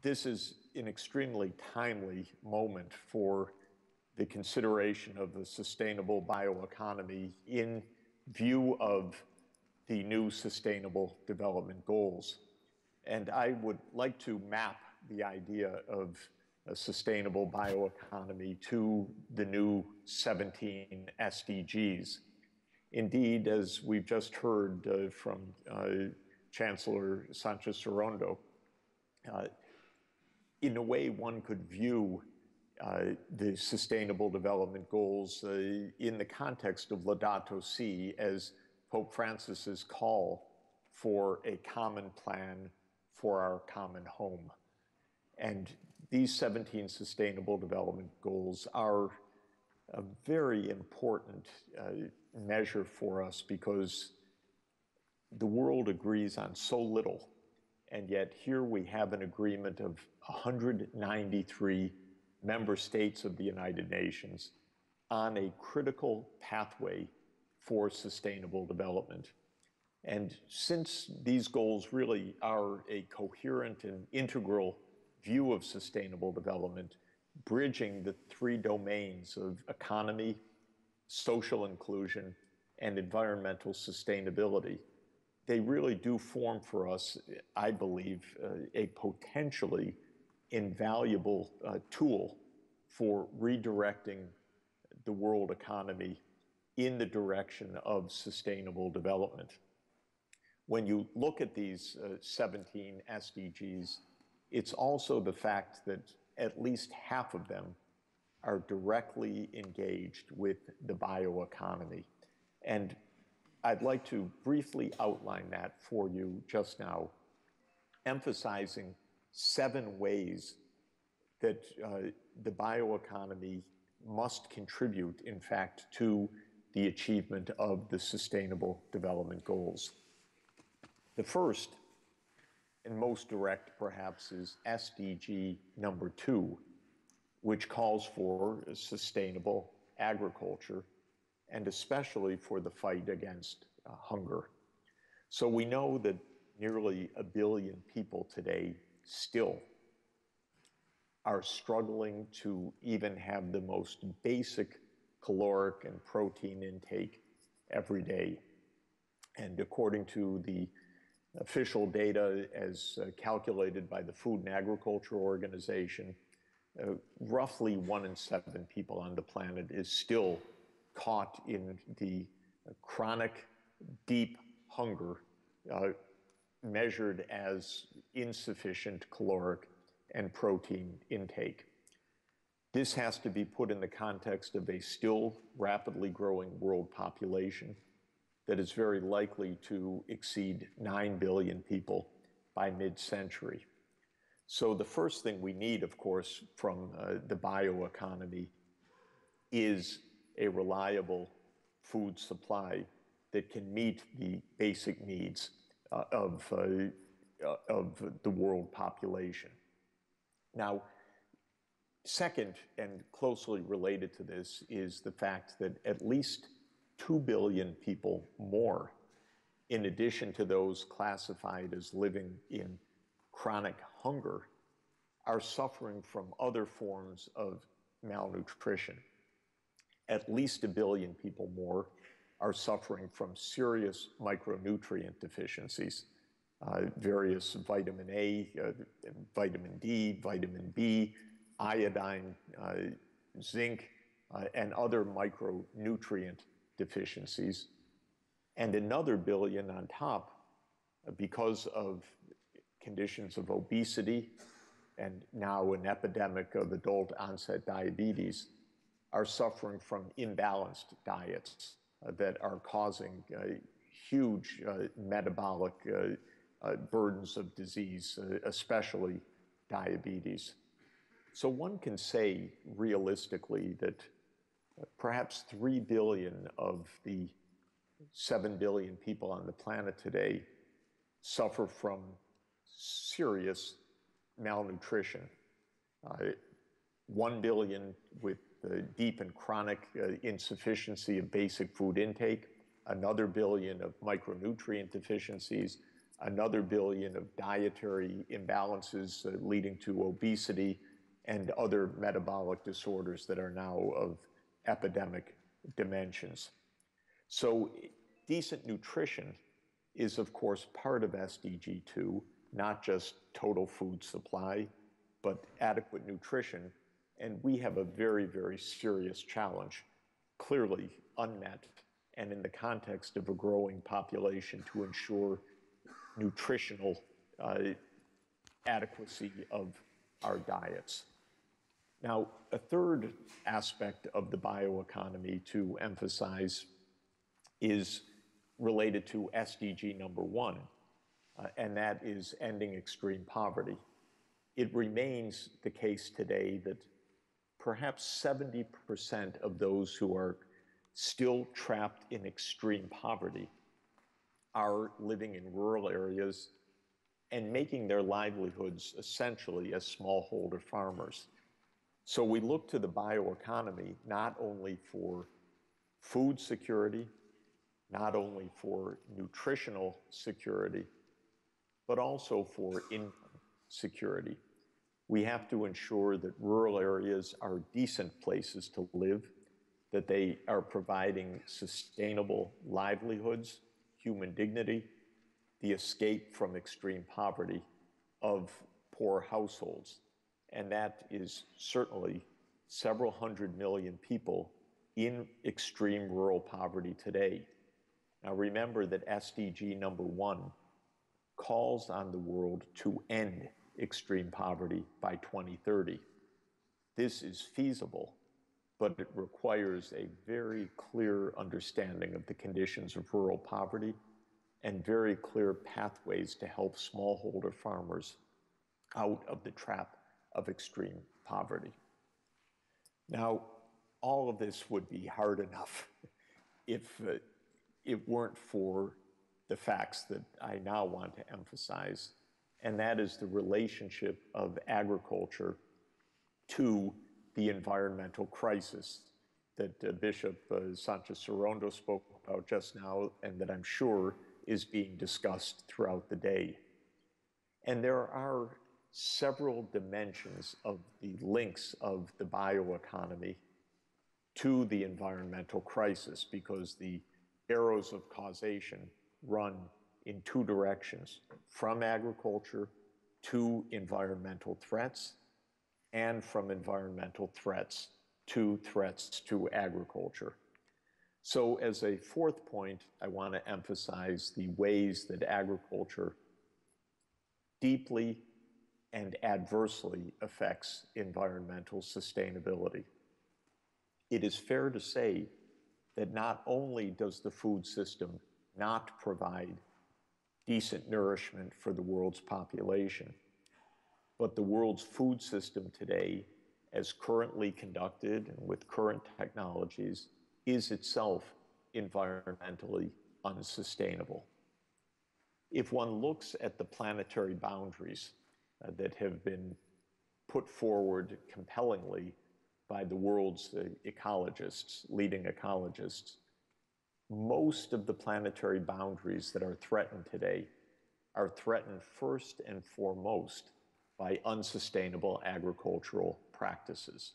this is an extremely timely moment for the consideration of the sustainable bioeconomy in view of the new Sustainable Development Goals. And I would like to map the idea of a sustainable bioeconomy to the new 17 SDGs. Indeed, as we've just heard from Chancellor Sanchez in a way one could view the Sustainable Development Goals in the context of Laudato Si as Pope Francis's call for a common plan for our common home. And these 17 Sustainable Development Goals are a very important measure for us because the world agrees on so little. And yet here we have an agreement of 193 member states of the United Nations on a critical pathway for sustainable development. And since these goals really are a coherent and integral view of sustainable development, bridging the three domains of economy, social inclusion, and environmental sustainability, they really do form for us, I believe, a potentially invaluable tool for redirecting the world economy in the direction of sustainable development. When you look at these 17 SDGs, it's also the fact that at least half of them are directly engaged with the bioeconomy. And I'd like to briefly outline that for you just now, emphasizing 7 ways that the bioeconomy must contribute, in fact, to the achievement of the Sustainable Development Goals. The first and most direct, perhaps, is SDG number 2, which calls for sustainable agriculture, and especially for the fight against hunger. So we know that nearly 1 billion people today still are struggling to even have the most basic caloric and protein intake every day. And according to the official data as calculated by the Food and Agriculture Organization, roughly 1 in 7 people on the planet is still caught in the chronic, deep hunger measured as insufficient caloric and protein intake. This has to be put in the context of a still rapidly growing world population that is very likely to exceed 9 billion people by mid-century. So the first thing we need, of course, from the bioeconomy is a reliable food supply that can meet the basic needs of the world population. Now, second, and closely related to this, is the fact that at least 2 billion people more, in addition to those classified as living in chronic hunger, are suffering from other forms of malnutrition. At least 1 billion people more are suffering from serious micronutrient deficiencies, various vitamin A, vitamin D, vitamin B, iodine, zinc, and other micronutrient deficiencies. And another 1 billion on top because of conditions of obesity and now an epidemic of adult onset diabetes are suffering from imbalanced diets that are causing huge metabolic burdens of disease, especially diabetes. So one can say realistically that perhaps 3 billion of the 7 billion people on the planet today suffer from serious malnutrition. 1 billion with deep and chronic insufficiency of basic food intake, another 1 billion of micronutrient deficiencies, another billion of dietary imbalances leading to obesity and other metabolic disorders that are now of epidemic dimensions. So decent nutrition is, of course, part of SDG 2, not just total food supply, but adequate nutrition. And we have a very, very serious challenge, clearly unmet, and in the context of a growing population, to ensure nutritional adequacy of our diets. Now, a third aspect of the bioeconomy to emphasize is related to SDG number 1, and that is ending extreme poverty. It remains the case today that perhaps 70% of those who are still trapped in extreme poverty are living in rural areas and making their livelihoods essentially as smallholder farmers. So we look to the bioeconomy not only for food security, not only for nutritional security, but also for income security. We have to ensure that rural areas are decent places to live, that they are providing sustainable livelihoods, human dignity, the escape from extreme poverty of poor households. And that is certainly several hundred million people in extreme rural poverty today. Now remember that SDG number 1 calls on the world to end extreme poverty by 2030. This is feasible, but it requires a very clear understanding of the conditions of rural poverty and very clear pathways to help smallholder farmers out of the trap of extreme poverty. Now, all of this would be hard enough if it weren't for the facts that I now want to emphasize, and that is the relationship of agriculture to the environmental crisis that Bishop Sanchez Sorondo spoke about just now, and that I'm sure is being discussed throughout the day. And there are several dimensions of the links of the bioeconomy to the environmental crisis, because the arrows of causation run in two directions, from agriculture to environmental threats, and from environmental threats to agriculture. So as a fourth point, I want to emphasize the ways that agriculture deeply and adversely affects environmental sustainability. It is fair to say that not only does the food system not provide decent nourishment for the world's population, but the world's food system today, as currently conducted and with current technologies, is itself environmentally unsustainable. If one looks at the planetary boundaries that have been put forward compellingly by the world's ecologists, leading ecologists, most of the planetary boundaries that are threatened today are threatened first and foremost by unsustainable agricultural practices.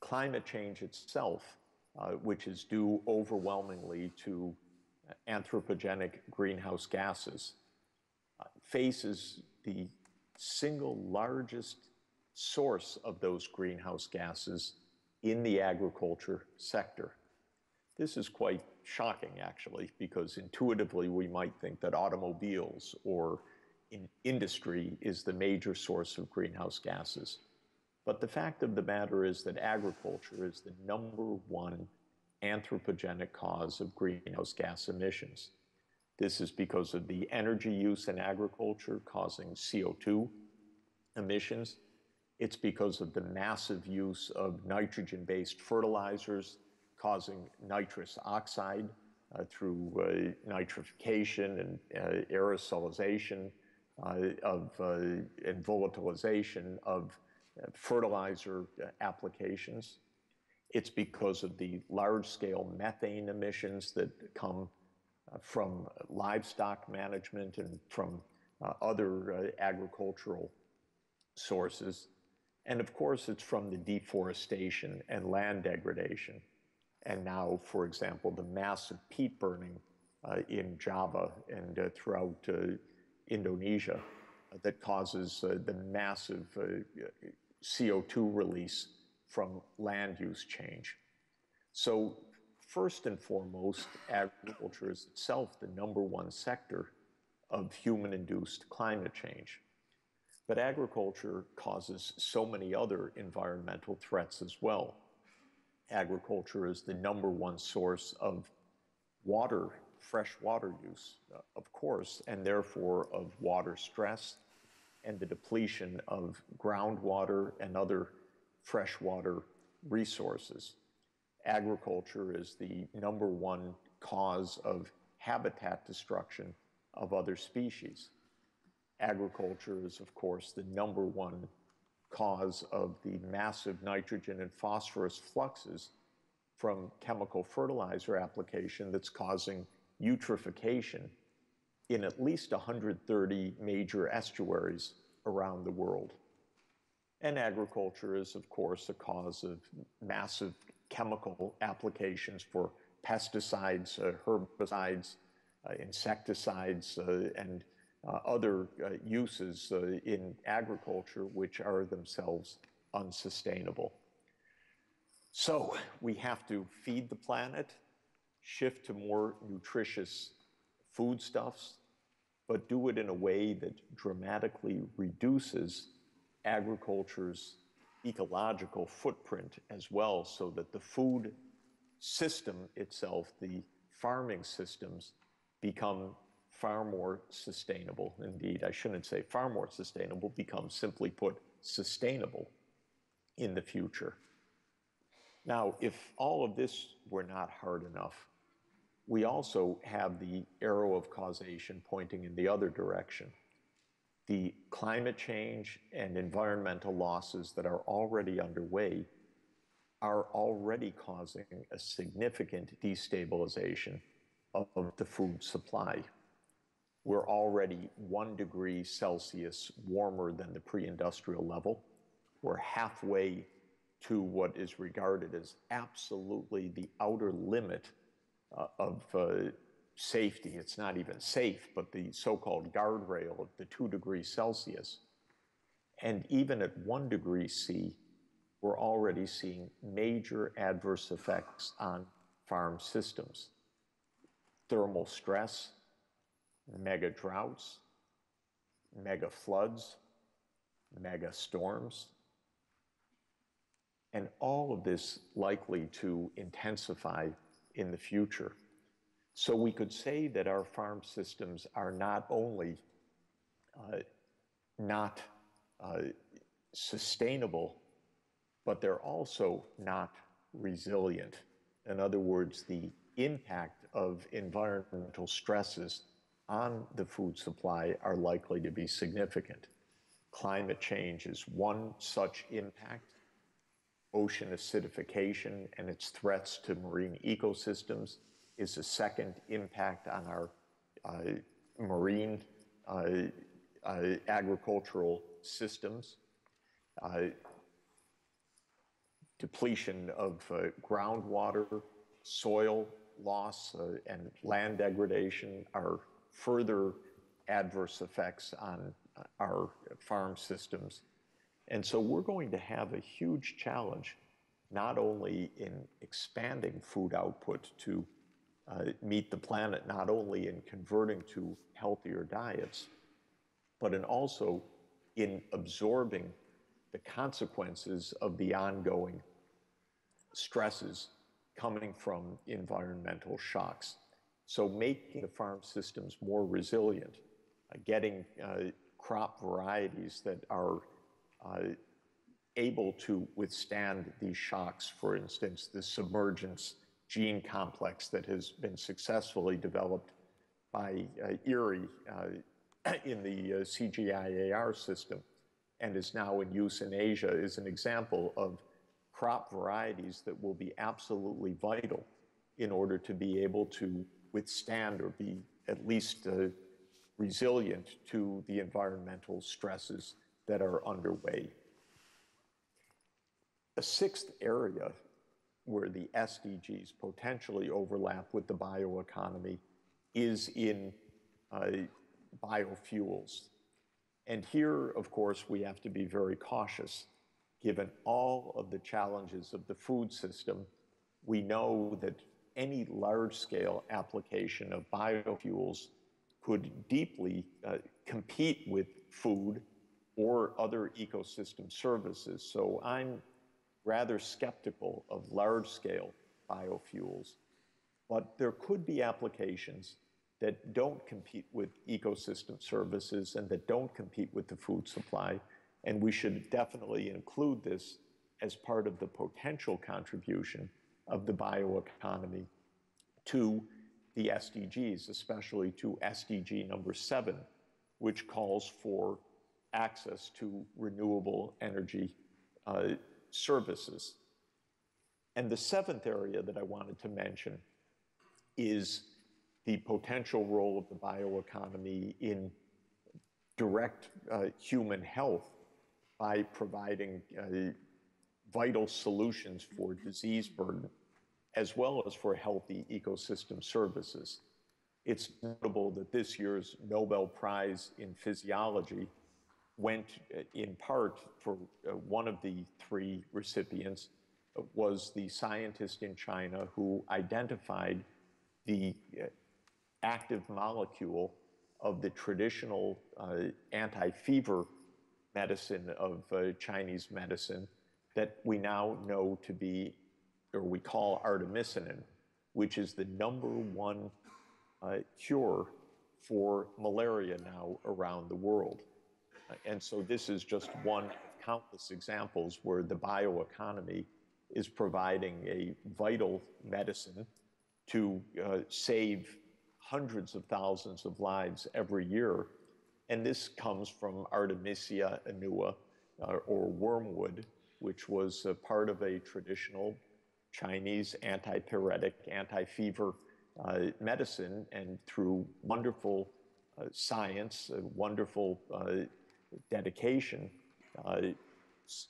Climate change itself, which is due overwhelmingly to anthropogenic greenhouse gases, faces the single largest source of those greenhouse gases in the agriculture sector. This is quite shocking, actually, because intuitively we might think that automobiles or industry is the major source of greenhouse gases. But the fact of the matter is that agriculture is the #1 anthropogenic cause of greenhouse gas emissions. This is because of the energy use in agriculture causing CO2 emissions. It's because of the massive use of nitrogen-based fertilizers causing nitrous oxide through nitrification and aerosolization and volatilization of fertilizer applications. It's because of the large-scale methane emissions that come from livestock management and from other agricultural sources. And of course, it's from the deforestation and land degradation. And now, for example, the massive peat burning in Java and throughout Indonesia that causes the massive CO2 release from land use change. So first and foremost, agriculture is itself the #1 sector of human-induced climate change. But agriculture causes so many other environmental threats as well. Agriculture is the #1 source of water, fresh water use, of course, and therefore of water stress and the depletion of groundwater and other freshwater resources. Agriculture is the #1 cause of habitat destruction of other species. Agriculture is, of course, the #1 cause of the massive nitrogen and phosphorus fluxes from chemical fertilizer application that's causing eutrophication in at least 130 major estuaries around the world. And agriculture is, of course, a cause of massive chemical applications for pesticides, herbicides, insecticides, and other uses in agriculture which are themselves unsustainable. So we have to feed the planet, shift to more nutritious foodstuffs, but do it in a way that dramatically reduces agriculture's ecological footprint as well, so that the food system itself, the farming systems, become far more sustainable. Indeed, I shouldn't say far more sustainable, become, simply put, sustainable in the future. Now, if all of this were not hard enough, we also have the arrow of causation pointing in the other direction. The climate change and environmental losses that are already underway are already causing a significant destabilization of the food supply. We're already 1 degree Celsius warmer than the pre-industrial level. We're halfway to what is regarded as absolutely the outer limit of safety. It's not even safe, but the so-called guardrail of the 2 degrees Celsius. And even at 1 degree C, we're already seeing major adverse effects on farm systems. Thermal stress, mega droughts, mega floods, mega storms, and all of this likely to intensify in the future. So we could say that our farm systems are not only not sustainable, but they're also not resilient. In other words, the impact of environmental stresses on the food supply are likely to be significant. Climate change is one such impact. Ocean acidification and its threats to marine ecosystems is a second impact on our marine agricultural systems. Depletion of groundwater, soil loss, and land degradation are further adverse effects on our farm systems. And so we're going to have a huge challenge, not only in expanding food output to meet the planet, not only in converting to healthier diets, but in also in absorbing the consequences of the ongoing stresses coming from environmental shocks. So making the farm systems more resilient, getting crop varieties that are able to withstand these shocks. For instance, the submergence gene complex that has been successfully developed by Erie in the CGIAR system and is now in use in Asia is an example of crop varieties that will be absolutely vital in order to be able to withstand or be at least resilient to the environmental stresses that are underway. A sixth area where the SDGs potentially overlap with the bioeconomy is in biofuels. And here, of course, we have to be very cautious. Given all of the challenges of the food system, we know that any large-scale application of biofuels could deeply compete with food or other ecosystem services. So I'm rather skeptical of large-scale biofuels, but there could be applications that don't compete with ecosystem services and that don't compete with the food supply, and we should definitely include this as part of the potential contribution of the bioeconomy to the SDGs, especially to SDG number 7, which calls for access to renewable energy services. And the seventh area that I wanted to mention is the potential role of the bioeconomy in direct human health by providing vital solutions for disease burden, as well as for healthy ecosystem services. It's notable that this year's Nobel Prize in Physiology went in part for one of the 3 recipients was the scientist in China who identified the active molecule of the traditional anti-fever medicine of Chinese medicine that we now know to be, or we call artemisinin, which is the #1 cure for malaria now around the world. And so this is just one of countless examples where the bioeconomy is providing a vital medicine to save hundreds of thousands of lives every year. And this comes from Artemisia annua, or wormwood, which was part of a traditional Chinese antipyretic, anti-fever medicine. And through wonderful science, wonderful dedication,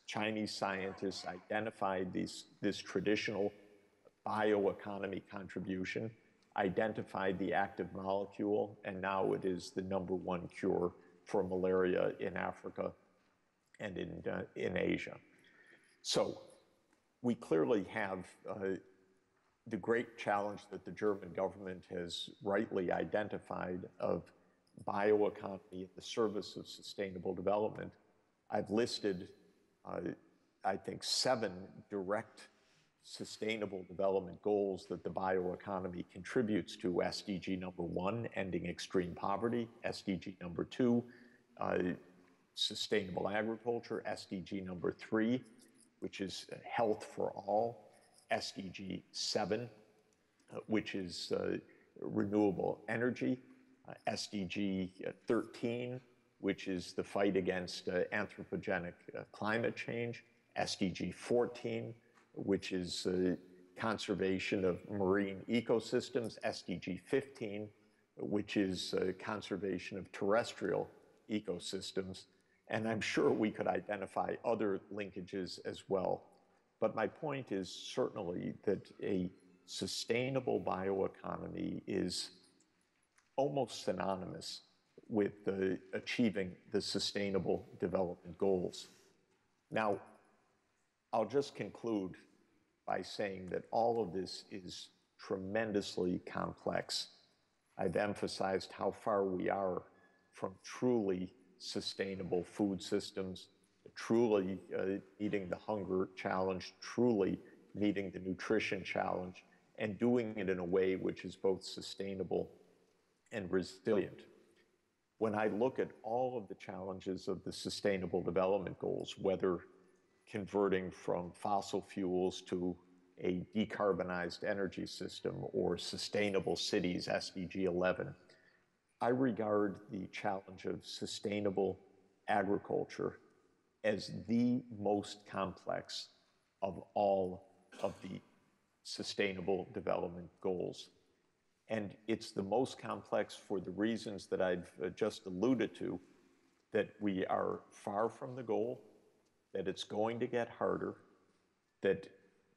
Chinese scientists identified this traditional bioeconomy contribution, identified the active molecule, and now it is the #1 cure for malaria in Africa and in Asia. So we clearly have the great challenge that the German government has rightly identified of bioeconomy at the service of sustainable development. I've listed, I think, 7 direct sustainable development goals that the bioeconomy contributes to. SDG #1, ending extreme poverty. SDG #2, sustainable agriculture. SDG #3, which is health for all. SDG 7, which is renewable energy. SDG 13, which is the fight against anthropogenic climate change. SDG 14, which is conservation of marine ecosystems. SDG 15, which is conservation of terrestrial ecosystems. And I'm sure we could identify other linkages as well. But my point is certainly that a sustainable bioeconomy is almost synonymous with achieving the Sustainable Development Goals. Now, I'll just conclude by saying that all of this is tremendously complex. I've emphasized how far we are from truly sustainable food systems, truly meeting the hunger challenge, truly meeting the nutrition challenge, and doing it in a way which is both sustainable and resilient. When I look at all of the challenges of the Sustainable Development Goals, whether converting from fossil fuels to a decarbonized energy system or sustainable cities, SDG 11, I regard the challenge of sustainable agriculture as the most complex of all of the Sustainable Development Goals. And it's the most complex for the reasons that I've just alluded to, that we are far from the goal, that it's going to get harder, that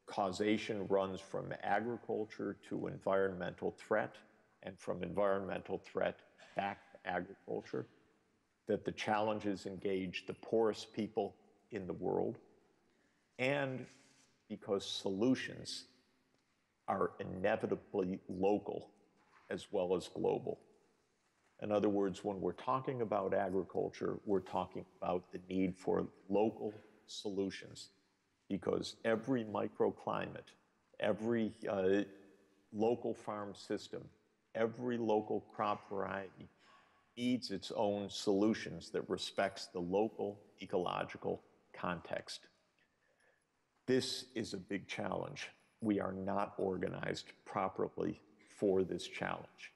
causation runs from agriculture to environmental threat, and from environmental threat back to agriculture, that the challenges engage the poorest people in the world, and because solutions are inevitably local as well as global. In other words, when we're talking about agriculture, we're talking about the need for local solutions, because every microclimate, every local farm system, every local crop variety needs its own solutions that respects the local ecological context. This is a big challenge. We are not organized properly for this challenge.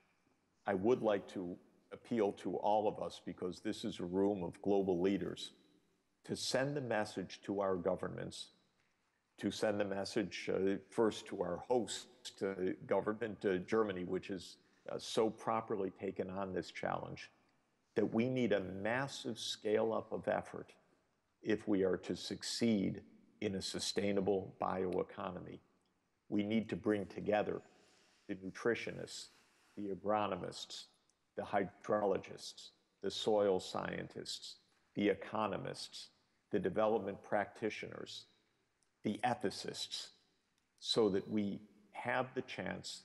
I would like to appeal to all of us, because this is a room of global leaders, to send the message to our governments, to send the message first to our host government, Germany, which has so properly taken on this challenge, that we need a massive scale up of effort if we are to succeed in a sustainable bioeconomy. We need to bring together the nutritionists, the agronomists, the hydrologists, the soil scientists, the economists, the development practitioners, the ethicists, so that we have the chance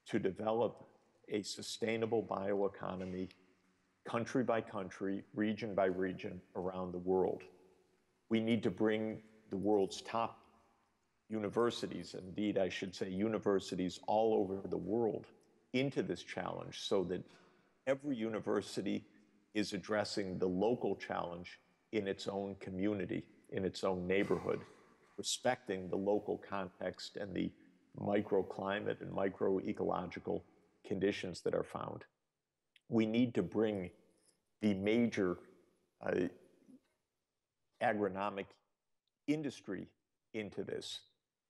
to develop a sustainable bioeconomy country by country, region by region around the world. We need to bring the world's top universities, indeed I should say universities all over the world, into this challenge, so that every university is addressing the local challenge in its own community, in its own neighborhood, respecting the local context and the microclimate and microecological conditions that are found. We need to bring the major agronomic industry into this.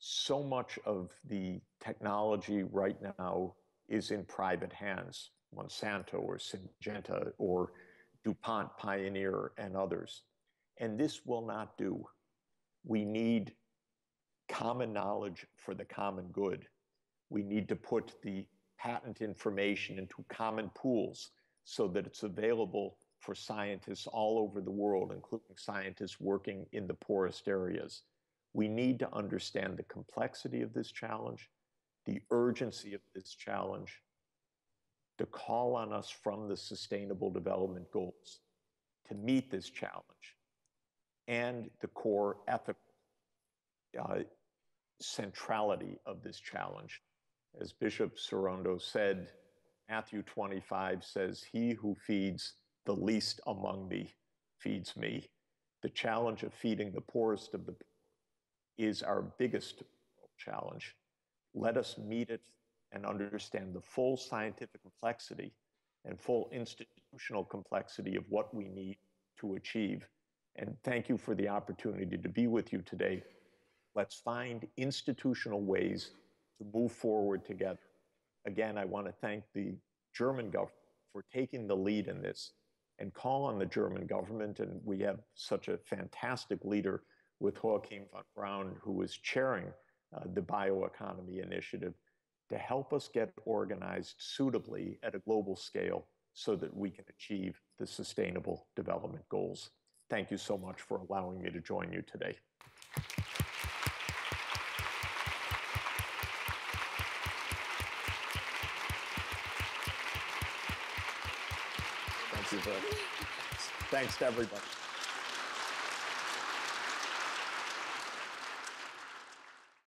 So much of the technology right now is in private hands, Monsanto or Syngenta or DuPont, Pioneer, and others. And this will not do. We need common knowledge for the common good. We need to put the patent information into common pools so that it's available for scientists all over the world, including scientists working in the poorest areas. We need to understand the complexity of this challenge, the urgency of this challenge, to call on us from the Sustainable Development Goals to meet this challenge, and the core ethical centrality of this challenge. As Bishop Sorondo said, Matthew 25 says, "He who feeds the least among thee feeds me." The challenge of feeding the poorest of the poor is our biggest challenge. Let us meet it and understand the full scientific complexity and full institutional complexity of what we need to achieve. And thank you for the opportunity to be with you today. Let's find institutional ways to move forward together. Again, I want to thank the German government for taking the lead in this, and call on the German government, and we have such a fantastic leader with Joachim von Braun, who is chairing the Bioeconomy Initiative, to help us get organized suitably at a global scale so that we can achieve the Sustainable Development Goals. Thank you so much for allowing me to join you today. Thank you very much. Thanks to everybody.